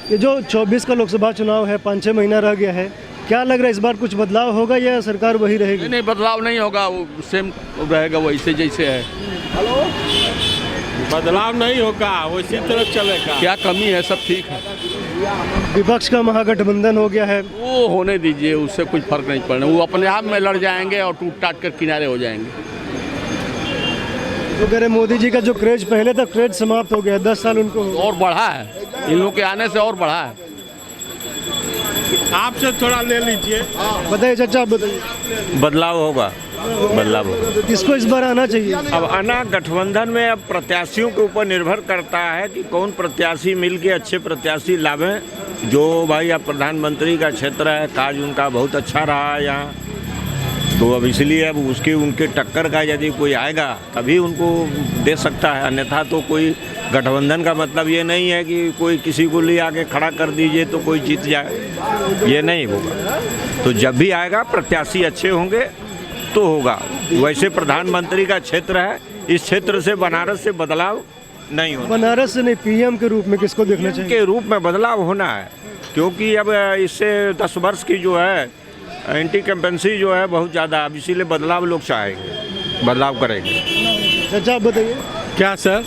ये जो 24 का लोकसभा चुनाव है, 5-6 महीना रह गया है, क्या लग रहा है इस बार कुछ बदलाव होगा या सरकार वही रहेगी? नहीं, बदलाव नहीं होगा, वो सेम रहेगा वैसे जैसे है। बदलाव नहीं होगा, वैसी तरह चलेगा। क्या कमी है, सब ठीक है। विपक्ष का महागठबंधन हो गया है, वो होने दीजिए, उससे कुछ फर्क नहीं पड़ना। वो अपने आप में लड़ जाएंगे और टूट टाट कर किनारे हो जाएंगे। तो कह रहे मोदी जी का जो क्रेज पहले था, क्रेज समाप्त हो गया, 10 साल उनको और बढ़ा है, इन लोगों के आने से और बढ़ा है। आपसे थोड़ा ले लीजिए। बताइए चाचा, आप बताइए बदलाव होगा, बदलाव होगा। तो किसको इस बार आना चाहिए? अब आना गठबंधन में अब प्रत्याशियों के ऊपर निर्भर करता है कि कौन प्रत्याशी मिल के अच्छे प्रत्याशी लावें। जो भाई अब प्रधानमंत्री का क्षेत्र है, काज उनका बहुत अच्छा रहा है यहाँ, तो अब इसलिए अब उसके उनके टक्कर का यदि कोई आएगा तभी उनको दे सकता है, अन्यथा तो कोई गठबंधन का मतलब ये नहीं है कि कोई किसी को ले आके खड़ा कर दीजिए तो कोई जीत जाए, ये नहीं होगा। तो जब भी आएगा प्रत्याशी अच्छे होंगे तो होगा। वैसे प्रधानमंत्री का क्षेत्र है, इस क्षेत्र से बनारस से बदलाव नहीं होगा। बनारस से नहीं, पीएम के रूप में किसको देखना चाहिए? के रूप में बदलाव होना है, क्योंकि अब इससे 10 वर्ष की जो है एंटी कैंपेंसी जो है बहुत ज़्यादा, अब इसीलिए बदलाव लोग चाहेंगे, बदलाव करेंगे। चाचा आप बताइए, क्या सर?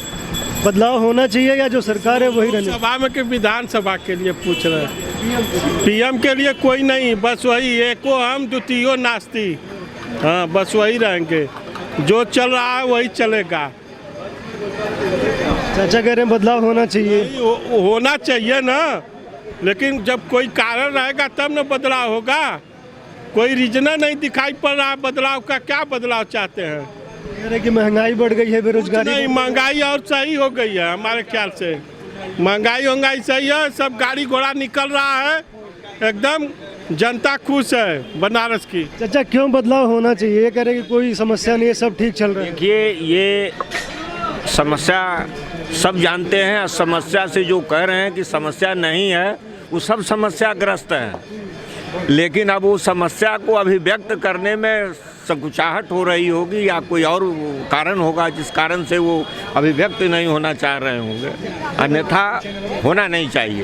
बदलाव होना चाहिए या जो सरकार है वही रहना? सभा में कि विधानसभा के लिए पूछ रहे हैं? पीएम के लिए कोई नहीं, बस वही एको हम द्वितीयो नास्ती। हाँ, बस वही रहेंगे, जो चल रहा है वही चलेगा। चाचा कह रहे हैं बदलाव होना चाहिए। होना चाहिए ना, लेकिन जब कोई कारण रहेगा तब ना बदलाव होगा। कोई रीजन नहीं दिखाई पड़ रहा है बदलाव का। क्या बदलाव चाहते हैं? कह रहे कि महंगाई बढ़ गई है, बेरोजगारी नहीं, महंगाई और सही हो गई है हमारे ख्याल से। महंगाई सही है, सब गाड़ी घोड़ा निकल रहा है, एकदम जनता खुश है बनारस की। चाचा क्यों बदलाव होना चाहिए? ये कह रहे कि कोई समस्या नहीं है, सब ठीक चल रहा है। देखिए, ये समस्या सब जानते हैं, समस्या से जो कह रहे हैं कि समस्या नहीं है, वो सब समस्याग्रस्त हैं। लेकिन अब वो समस्या को अभिव्यक्त करने में संकुचाहट हो रही होगी या कोई और कारण होगा जिस कारण से वो अभिव्यक्त नहीं होना चाह रहे होंगे, अन्यथा होना नहीं चाहिए,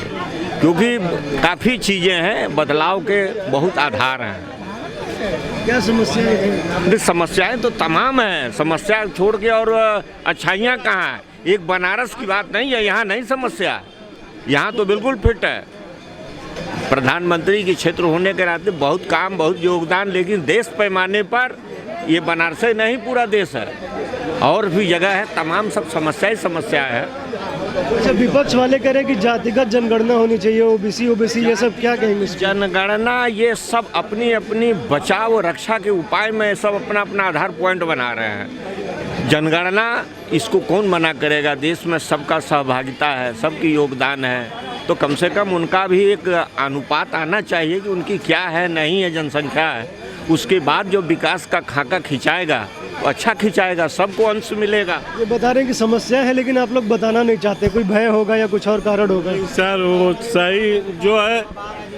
क्योंकि काफ़ी चीज़ें हैं, बदलाव के बहुत आधार हैं। क्या समस्याएं हैं? समस्याएं तो तमाम हैं, समस्या छोड़ के और अच्छाइयाँ कहाँ हैं? एक बनारस की बात नहीं है, यहाँ नहीं समस्या, यहाँ तो बिल्कुल फिट है। प्रधानमंत्री के क्षेत्र होने के नाते बहुत काम, बहुत योगदान, लेकिन देश पैमाने पर ये बनारस नहीं, पूरा देश है, और भी जगह है, तमाम सब समस्या है। अच्छा, विपक्ष वाले कह रहे हैं कि जातिगत जनगणना होनी चाहिए, ओबीसी ये सब क्या कहेंगे? जनगणना ये सब अपनी अपनी बचाव और रक्षा के उपाय में सब अपना अपना आधार पॉइंट बना रहे हैं। जनगणना इसको कौन मना करेगा? देश में सबका सहभागिता है, सबकी योगदान है, तो कम से कम उनका भी एक अनुपात आना चाहिए कि उनकी क्या है, नहीं है जनसंख्या है। उसके बाद जो विकास का खाका खिंचाएगा तो अच्छा खिंचाएगा, सबको अंश मिलेगा। ये बता रहे हैं कि समस्या है, लेकिन आप लोग बताना नहीं चाहते, कोई भय होगा या कुछ और कारण होगा? सर वो सही जो है,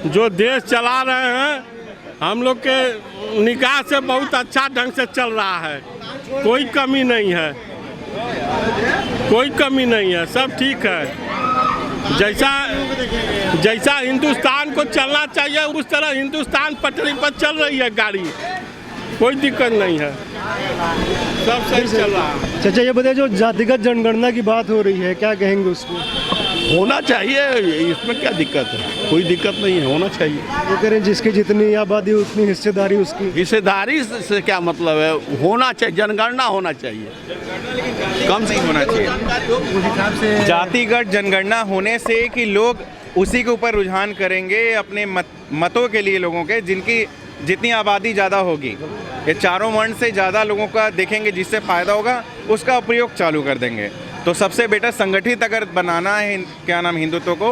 जो देश चला रहे हैं हम लोग के निगाह से बहुत अच्छा ढंग से चल रहा है, कोई कमी नहीं है, कोई कमी नहीं है, सब ठीक है। जैसा हिंदुस्तान को चलना चाहिए उस तरह हिंदुस्तान पटरी पर चल रही है गाड़ी, कोई दिक्कत नहीं है, सब सही चल रहा है। चाचा ये बताइए, जो जातिगत जनगणना की बात हो रही है, क्या कहेंगे उसको? होना चाहिए, इसमें क्या दिक्कत है? कोई दिक्कत नहीं है, होना चाहिए। वो कह रहे हैं जिसकी जितनी आबादी उतनी हिस्सेदारी उसकी। हिस्सेदारी से क्या मतलब है? होना चाहिए, जनगणना होना चाहिए, कम नहीं होना चाहिए। जातिगत जनगणना होने से कि लोग उसी के ऊपर रुझान करेंगे अपने मतों के लिए, लोगों के जिनकी जितनी आबादी ज़्यादा होगी, ये चारों वर्ण से ज़्यादा लोगों का देखेंगे, जिससे फ़ायदा होगा उसका प्रयोग चालू कर देंगे। तो सबसे बेटर संगठित अगर बनाना है क्या नाम हिंदुत्व को,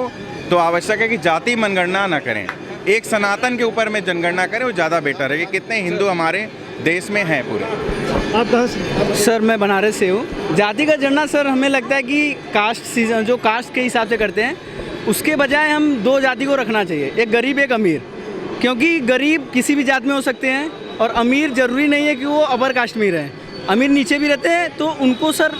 तो आवश्यक है कि जाति मनगणना ना करें, एक सनातन के ऊपर में जनगणना करें, वो ज़्यादा बेटर है कि कितने हिंदू हमारे देश में हैं पूरे। आप कहाँ से? सर मैं बनारस से हूँ। जातिगत जनगणना सर हमें लगता है कि कास्ट जो कास्ट के हिसाब से करते हैं, उसके बजाय हम 2 जाति को रखना चाहिए, एक गरीब एक अमीर, क्योंकि गरीब किसी भी जात में हो सकते हैं और अमीर ज़रूरी नहीं है कि वो अपर कास्ट में ही रहें। अमीर नीचे भी रहते हैं, तो उनको सर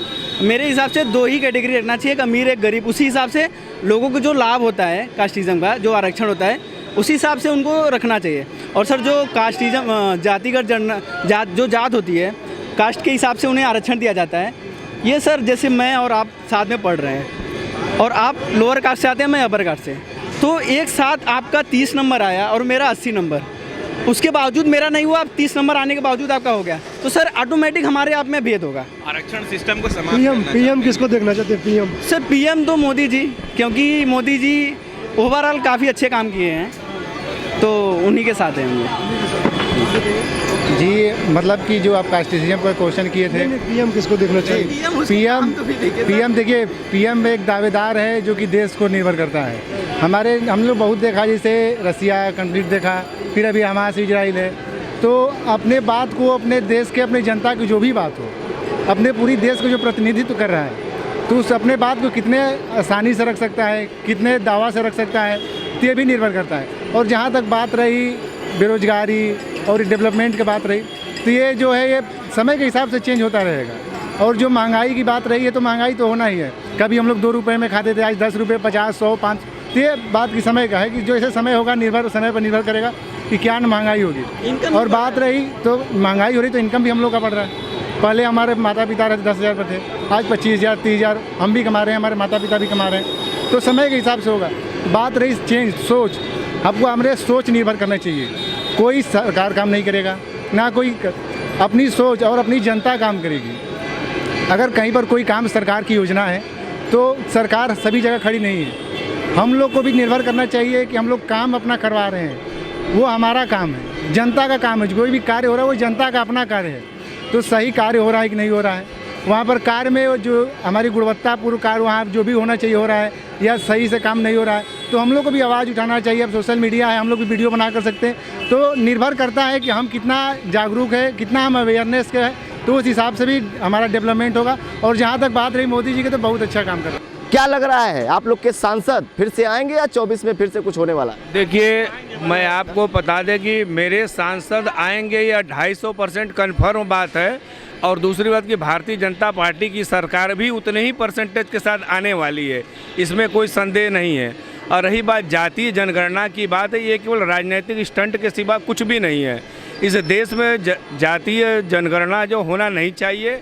मेरे हिसाब से दो ही कैटेगरी रखना चाहिए, एक अमीर एक गरीब। उसी हिसाब से लोगों को जो लाभ होता है कास्टिज्म का, जो आरक्षण होता है, उसी हिसाब से उनको रखना चाहिए। और सर जो कास्टिज्म जातिगत जो जात होती है, कास्ट के हिसाब से उन्हें आरक्षण दिया जाता है। ये सर जैसे मैं और आप साथ में पढ़ रहे हैं और आप लोअर कास्ट से आते हैं, मैं अपर कास्ट से, तो एक साथ आपका 30 नंबर आया और मेरा 80 नंबर, उसके बावजूद मेरा नहीं हुआ, 30 नंबर आने के बावजूद आपका हो गया, तो सर ऑटोमेटिक हमारे आप में भेद होगा। आरक्षण सिस्टम को समाप्त पीएम करना पीएम किसको देखना चाहते हैं? पीएम सर पीएम तो मोदी जी, क्योंकि मोदी जी ओवरऑल काफ़ी अच्छे काम किए हैं, तो उन्हीं के साथ हैं हम लोग। जी मतलब कि जो आप कास्टिज्म पर क्वेश्चन किए थे, पीएम किसको देखना चाहिए? पीएम देखिए, पीएम एक दावेदार है जो कि देश को निर्भर करता है। हम लोग बहुत देखा, जैसे रसिया कंफ्लिक्ट देखा, फिर अभी हमास इजराइल है, तो अपने बात को, अपने देश के, अपने जनता की जो भी बात हो, अपने पूरी देश को जो प्रतिनिधित्व कर रहा है, तो उस अपने बात को कितने आसानी से रख सकता है, कितने दावा से रख सकता है, तो ये भी निर्भर करता है। और जहाँ तक बात रही बेरोजगारी और डेवलपमेंट की बात रही, तो ये जो है ये समय के हिसाब से चेंज होता रहेगा। और जो महंगाई की बात रही है, तो महंगाई तो होना ही है। कभी हम लोग 2 रुपये में खाते थे, आज 10 रुपये, 50, 100, 5, तो ये बात की समय का है कि जो ऐसे समय होगा, समय पर निर्भर करेगा कि क्या महंगाई होगी। और बात रही तो महंगाई हो रही, तो इनकम भी हम लोग का बढ़ रहा है। पहले हमारे माता पिता रहते 10,000 पर थे, आज 25,000, 30,000 हम भी कमा रहे हैं, हमारे माता पिता भी कमा रहे हैं, तो समय के हिसाब से होगा। बात रही चेंज सोच, आपको हमारे सोच निर्भर करना चाहिए। कोई सरकार काम नहीं करेगा, ना कोई अपनी सोच और अपनी जनता काम करेगी। अगर कहीं पर कोई काम सरकार की योजना है, तो सरकार सभी जगह खड़ी नहीं है। हम लोग को भी निर्भर करना चाहिए कि हम लोग काम अपना करवा रहे हैं, वो हमारा काम है, जनता का काम है। कोई भी कार्य हो रहा है वो जनता का अपना कार्य है, तो सही कार्य हो रहा है कि नहीं हो रहा है, वहाँ पर कार्य में जो हमारी गुणवत्तापूर्ण कार्य वहाँ जो भी होना चाहिए हो रहा है, या सही से काम नहीं हो रहा है, तो हम लोग को भी आवाज़ उठाना चाहिए। अब सोशल मीडिया है, हम लोग भी वीडियो बना कर सकते हैं, तो निर्भर करता है कि हम कितना जागरूक है, कितना हम अवेयरनेस के है, तो उस हिसाब से भी हमारा डेवलपमेंट होगा। और जहाँ तक बात रही मोदी जी की, तो बहुत अच्छा काम कर रहे हैं। क्या लग रहा है, आप लोग के सांसद फिर से आएंगे या 24 में फिर से कुछ होने वाला है? देखिए, मैं आपको बता दें कि मेरे सांसद आएंगे या 250% कन्फर्म बात है। और दूसरी बात कि भारतीय जनता पार्टी की सरकार भी उतने ही परसेंटेज के साथ आने वाली है, इसमें कोई संदेह नहीं है। और रही बात जातीय जनगणना की बात है, ये केवल राजनीतिक स्टंट के सिवा कुछ भी नहीं है। इस देश में जातीय जनगणना जो होना नहीं चाहिए,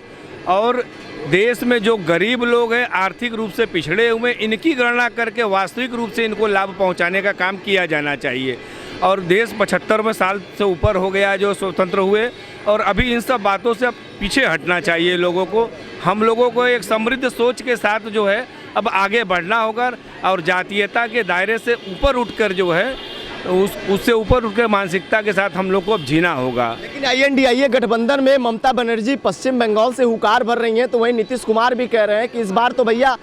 और देश में जो गरीब लोग हैं, आर्थिक रूप से पिछड़े हुए, इनकी गणना करके वास्तविक रूप से इनको लाभ पहुंचाने का काम किया जाना चाहिए। और देश 75वें साल से ऊपर हो गया जो स्वतंत्र हुए, और अभी इन सब बातों से अब पीछे हटना चाहिए लोगों को। हम लोगों को एक समृद्ध सोच के साथ जो है अब आगे बढ़ना होगा, और जातीयता के दायरे से ऊपर उठकर जो है उससे ऊपर उठकर मानसिकता के साथ हम लोग को अब जीना होगा। लेकिन INDIA गठबंधन में ममता बनर्जी पश्चिम बंगाल से हुकार भर रही हैं, तो वहीं नीतीश कुमार भी कह रहे हैं कि इस बार तो भैया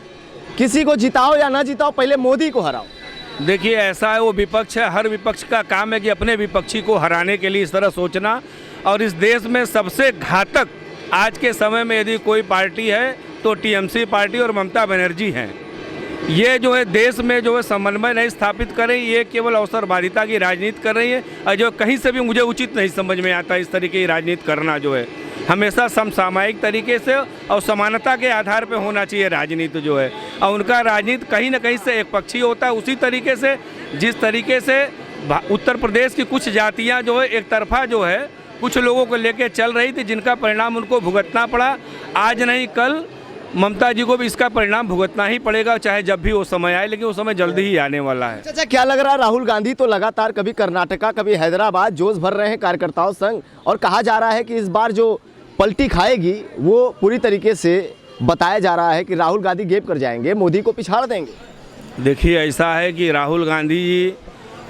किसी को जिताओ या ना जिताओ, पहले मोदी को हराओ। देखिए, ऐसा है, वो विपक्ष है, हर विपक्ष का काम है कि अपने विपक्षी को हराने के लिए इस तरह सोचना। और इस देश में सबसे घातक आज के समय में यदि कोई पार्टी है तो TMC पार्टी और ममता बनर्जी हैं। ये जो है देश में जो है समन्वय नहीं स्थापित कर रही, ये केवल अवसरवादिता की राजनीति कर रही है, और जो कहीं से भी मुझे उचित नहीं समझ में आता इस तरीके की राजनीति करना। जो है हमेशा समसामयिक तरीके से और समानता के आधार पर होना चाहिए राजनीति जो है, और उनका राजनीति कहीं ना कहीं से एक पक्षीय होता है। उसी तरीके से जिस तरीके से उत्तर प्रदेश की कुछ जातियाँ जो है एक तरफा जो है कुछ लोगों को लेकर चल रही थी, जिनका परिणाम उनको भुगतना पड़ा। आज नहीं कल ममता जी को भी इसका परिणाम भुगतना ही पड़ेगा, चाहे जब भी वो समय आए, लेकिन वो समय जल्दी ही आने वाला है। अच्छा, क्या लग रहा है, राहुल गांधी तो लगातार कभी कर्नाटका कभी हैदराबाद जोश भर रहे हैं कार्यकर्ताओं संग, और कहा जा रहा है कि इस बार जो पलटी खाएगी वो पूरी तरीके से बताया जा रहा है कि राहुल गांधी गेप कर जाएंगे, मोदी को पिछाड़ देंगे। देखिए, ऐसा है कि राहुल गांधी जी,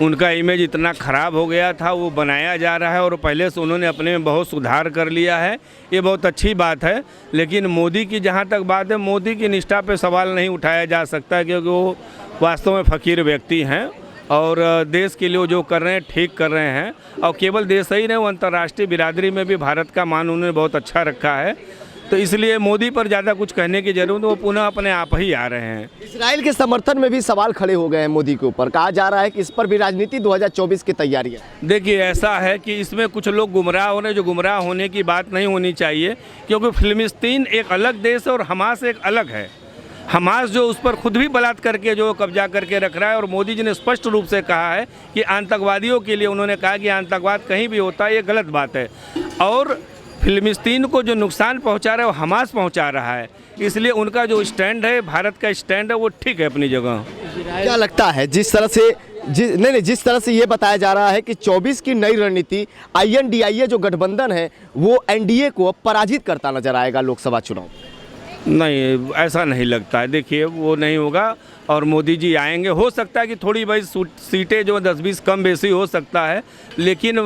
उनका इमेज इतना ख़राब हो गया था, वो बनाया जा रहा है, और पहले से उन्होंने अपने में बहुत सुधार कर लिया है, ये बहुत अच्छी बात है। लेकिन मोदी की जहाँ तक बात है, मोदी की निष्ठा पे सवाल नहीं उठाया जा सकता, क्योंकि वो वास्तव में फ़कीर व्यक्ति हैं, और देश के लिए जो कर रहे हैं ठीक कर रहे हैं। और केवल देश ही नहीं, वो अंतर्राष्ट्रीय बिरादरी में भी भारत का मान उन्होंने बहुत अच्छा रखा है। तो इसलिए मोदी पर ज़्यादा कुछ कहने की जरूरत, वो पुनः अपने आप ही आ रहे हैं। इसराइल के समर्थन में भी सवाल खड़े हो गए हैं मोदी के ऊपर, कहा जा रहा है कि इस पर भी राजनीति 2024 की तैयारी है। देखिए, ऐसा है कि इसमें कुछ लोग गुमराह हो रहे हैं, जो गुमराह होने की बात नहीं होनी चाहिए, क्योंकि फिलिस्तीन एक अलग देश है और हमास एक अलग है। हमास जो उस पर खुद भी बलात्कार करके जो कब्जा करके रख रहा है, और मोदी जी ने स्पष्ट रूप से कहा है कि आतंकवादियों के लिए उन्होंने कहा कि आतंकवाद कहीं भी होता है, ये गलत बात है। और फिलिस्तीन को जो नुकसान पहुंचा रहा है वो हमास पहुंचा रहा है, इसलिए उनका जो स्टैंड है, भारत का स्टैंड है, वो ठीक है अपनी जगह। क्या लगता है जिस तरह से जिस तरह से ये बताया जा रहा है कि 24 की नई रणनीति INDIA जो गठबंधन है वो NDA को पराजित करता नजर आएगा लोकसभा चुनाव? नहीं, ऐसा नहीं लगता है। देखिए, वो नहीं होगा और मोदी जी आएंगे। हो सकता है कि थोड़ी भाई सीटें जो 10-20 कम बेसी हो सकता है, लेकिन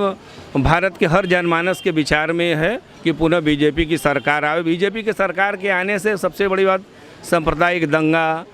भारत के हर जनमानस के विचार में है कि पुनः बीजेपी की सरकार आए। बीजेपी की सरकार के आने से सबसे बड़ी बात सांप्रदायिक दंगा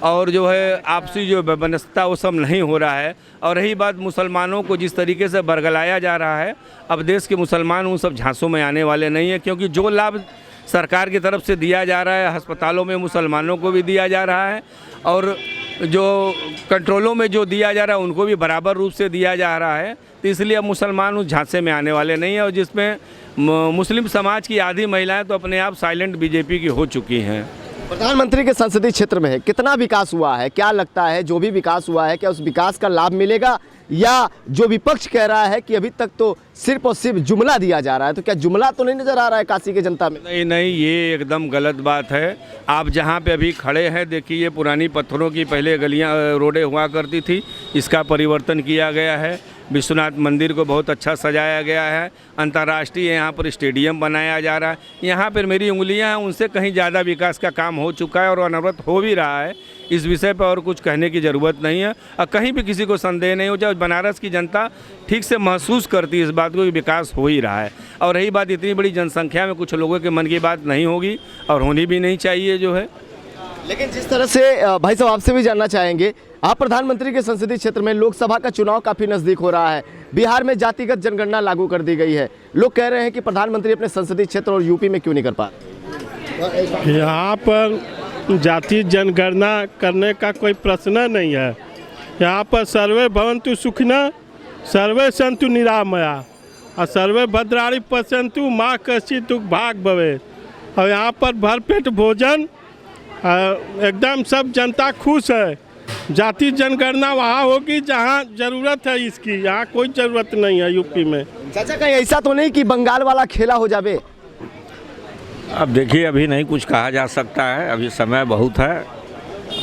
और जो है आपसी जो व्यवस्था वो सब नहीं हो रहा है। और रही बात मुसलमानों को जिस तरीके से बरगलाया जा रहा है, अब देश के मुसलमान उन सब झांसों में आने वाले नहीं है, क्योंकि जो लाभ सरकार की तरफ से दिया जा रहा है, अस्पतालों में मुसलमानों को भी दिया जा रहा है, और जो कंट्रोलों में जो दिया जा रहा है उनको भी बराबर रूप से दिया जा रहा है। तो इसलिए अब मुसलमान उस झांसे में आने वाले नहीं हैं, और जिसमें मुस्लिम समाज की आधी महिलाएं तो अपने आप साइलेंट बीजेपी की हो चुकी हैं। प्रधानमंत्री के संसदीय क्षेत्र में है, कितना विकास हुआ है? क्या लगता है जो भी विकास हुआ है क्या उस विकास का लाभ मिलेगा, या जो विपक्ष कह रहा है कि अभी तक तो सिर्फ और सिर्फ जुमला दिया जा रहा है, तो क्या जुमला तो नहीं नजर आ रहा है काशी की जनता में? नहीं, ये एकदम गलत बात है। आप जहाँ पे अभी खड़े हैं, देखिए, पुरानी पत्थरों की पहले गलियाँ रोडें हुआ करती थी, इसका परिवर्तन किया गया है। विश्वनाथ मंदिर को बहुत अच्छा सजाया गया है। अंतर्राष्ट्रीय यहाँ पर स्टेडियम बनाया जा रहा है। यहाँ पर मेरी उंगलियाँ हैं, उनसे कहीं ज़्यादा विकास का काम हो चुका है और अनवरत हो भी रहा है। इस विषय पर और कुछ कहने की ज़रूरत नहीं है, और कहीं भी किसी को संदेह नहीं हो जाए। बनारस की जनता ठीक से महसूस करती है इस बात को कि विकास हो ही रहा है। और रही बात, इतनी बड़ी जनसंख्या में कुछ लोगों के मन की बात नहीं होगी और होनी भी नहीं चाहिए जो है। लेकिन जिस तरह से भाई साहब आपसे भी जानना चाहेंगे, आप प्रधानमंत्री के संसदीय क्षेत्र में लोकसभा का चुनाव काफ़ी नज़दीक हो रहा है, बिहार में जातिगत जनगणना लागू कर दी गई है, लोग कह रहे हैं कि प्रधानमंत्री अपने संसदीय क्षेत्र और यूपी में क्यों नहीं कर पा रहे? यहाँ पर जाति जनगणना करने का कोई प्रश्न नहीं है। यहाँ पर सर्वे भवन्तु सुखिनः सर्वे सन्तु निरामया और सर्वे भद्राणि पश्यन्तु माँ कश्चित् दुःख भाग् भवेत्। और यहाँ पर भरपेट भोजन, एकदम सब जनता खुश है। जाति जनगणना वहाँ होगी जहाँ ज़रूरत है इसकी, यहाँ कोई ज़रूरत नहीं है यूपी में। चाचा, कहीं ऐसा तो नहीं कि बंगाल वाला खेला हो जावे? अब देखिए, अभी नहीं कुछ कहा जा सकता है, अभी समय बहुत है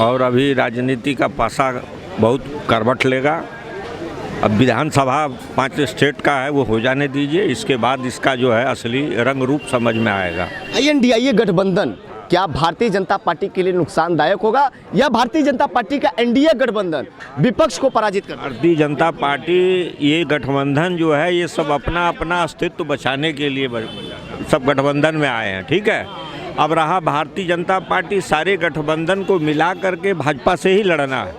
और अभी राजनीति का पासा बहुत करवट लेगा। अब विधानसभा 5 स्टेट का है, वो हो जाने दीजिए, इसके बाद इसका जो है असली रंग रूप समझ में आएगा। INDIA गठबंधन क्या भारतीय जनता पार्टी के लिए नुकसानदायक होगा, या भारतीय जनता पार्टी का NDA गठबंधन विपक्ष को पराजित कर? भारतीय जनता पार्टी, ये गठबंधन जो है, ये सब अपना अपना अस्तित्व बचाने के लिए सब गठबंधन में आए हैं, ठीक है। अब रहा भारतीय जनता पार्टी, सारे गठबंधन को मिला करके भाजपा से ही लड़ना है।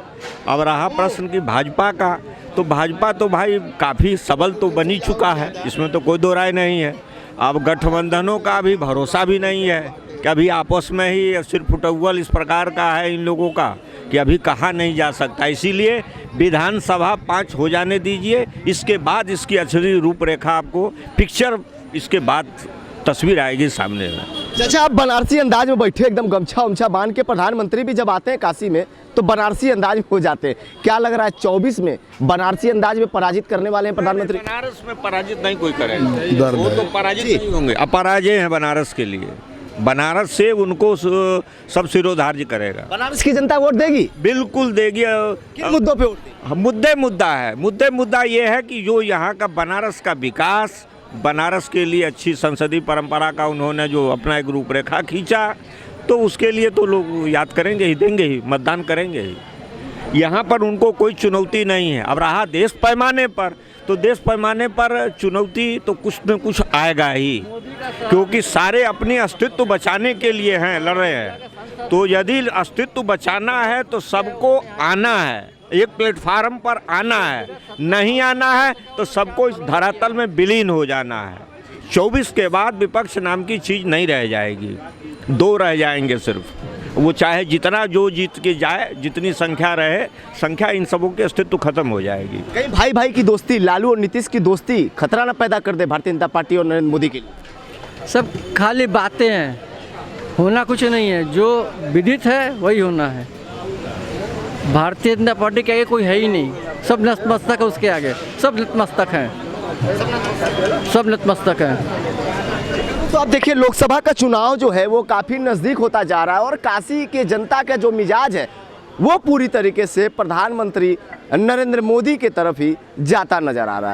अब रहा प्रश्न कि भाजपा का, तो भाजपा तो भाई काफ़ी सबल तो बनी चुका है, इसमें तो कोई दो राय नहीं है। अब गठबंधनों का भी भरोसा भी नहीं है कि अभी आपस में ही सिर्फ फुटअव्वल इस प्रकार का है इन लोगों का कि अभी कहा नहीं जा सकता। इसीलिए विधानसभा 5 हो जाने दीजिए, इसके बाद इसकी असली रूपरेखा आपको पिक्चर, इसके बाद तस्वीर आएगी सामने में। चाचा, आप बनारसी अंदाज में बैठे, एकदम गमछा उमछा बांध के, प्रधानमंत्री भी जब आते हैं काशी में तो बनारसी अंदाज में हो जाते हैं। क्या लग रहा है 24 में बनारसी अंदाज में पराजित करने वाले हैं प्रधानमंत्री? बनारस में पराजित नहीं कोई करेगा, वो तो पराजित नहीं होंगे, अपराजय हैं बनारस के लिए। बनारस से उनको सब सिरोधार्य करेगा। बनारस की जनता वोट देगी? बिल्कुल देगी। किन मुद्दों पे वोट देगी? मुद्दा ये है कि जो यहाँ का बनारस का विकास, बनारस के लिए अच्छी संसदीय परंपरा का उन्होंने जो अपना एक रूपरेखा खींचा, तो उसके लिए तो लोग याद करेंगे ही, देंगे ही, मतदान करेंगे ही। यहाँ पर उनको कोई चुनौती नहीं है। अब रहा देश पैमाने पर, तो देश पैमाने पर चुनौती तो कुछ न कुछ आएगा ही, क्योंकि सारे अपने अस्तित्व बचाने के लिए हैं, लड़ रहे हैं। तो यदि अस्तित्व बचाना है तो सबको आना है, एक प्लेटफार्म पर आना है। नहीं आना है तो सबको इस धरातल में विलीन हो जाना है। 24 के बाद विपक्ष नाम की चीज़ नहीं रह जाएगी, 2 रह जाएंगे सिर्फ। वो चाहे जितना जो जीत के जाए, जितनी संख्या रहे, संख्या इन सबों के अस्तित्व खत्म हो जाएगी। कहीं भाई भाई की दोस्ती, लालू और नीतीश की दोस्ती खतरा न पैदा कर दे भारतीय जनता पार्टी और नरेंद्र मोदी के लिए? सब खाली बातें हैं, होना कुछ नहीं है। जो विदित है वही होना है। भारतीय जनता पार्टी के आगे कोई है ही नहीं, सब नतमस्तक है उसके आगे, सब नतमस्तक हैं, सब नतमस्तक हैं। तो अब देखिए, लोकसभा का चुनाव जो है वो काफ़ी नज़दीक होता जा रहा है और काशी के जनता का जो मिजाज है वो पूरी तरीके से प्रधानमंत्री नरेंद्र मोदी के तरफ ही जाता नजर आ रहा है।